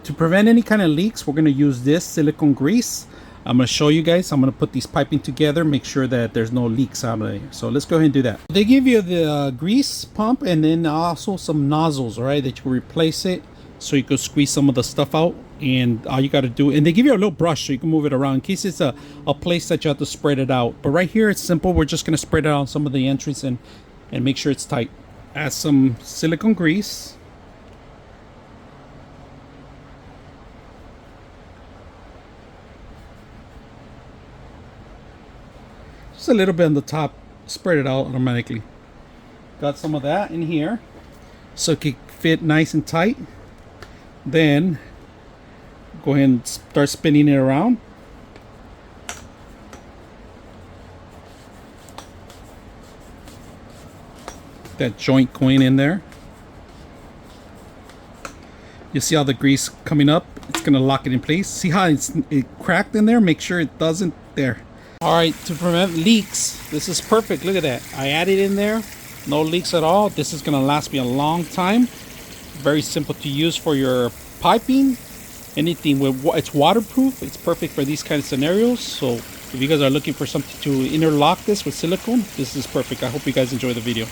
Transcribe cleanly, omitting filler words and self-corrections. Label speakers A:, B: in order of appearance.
A: to prevent any kind of leaks, we're going to use this silicone grease. I'm going to show you guys. I'm going to put these piping together, make sure that there's no leaks out of there. So let's go ahead and do that. They give you the grease pump and then also some nozzles, all right, that you can replace it so you can squeeze some of the stuff out. And all you got to do, and they give you a little brush so you can move it around in case it's a place that you have to spread it out. But right here it's simple. We're just going to spread it out on some of the entries and make sure it's tight. Add some silicone grease. Just a little bit on the top, spread it out automatically. Got some of that in here so it can fit nice and tight. Then go ahead and start spinning it around. That joint going in there. You see how the grease coming up? It's gonna lock it in place. See how it cracked in there? Make sure it doesn't there. All right, to prevent leaks, this is perfect. Look at that. I added in there, no leaks at all. This is gonna last me a long time. Very simple to use for your piping. Anything with it's waterproof. It's perfect for these kind of scenarios. So if you guys are looking for something to interlock this with silicone, this is perfect. I hope you guys enjoy the video.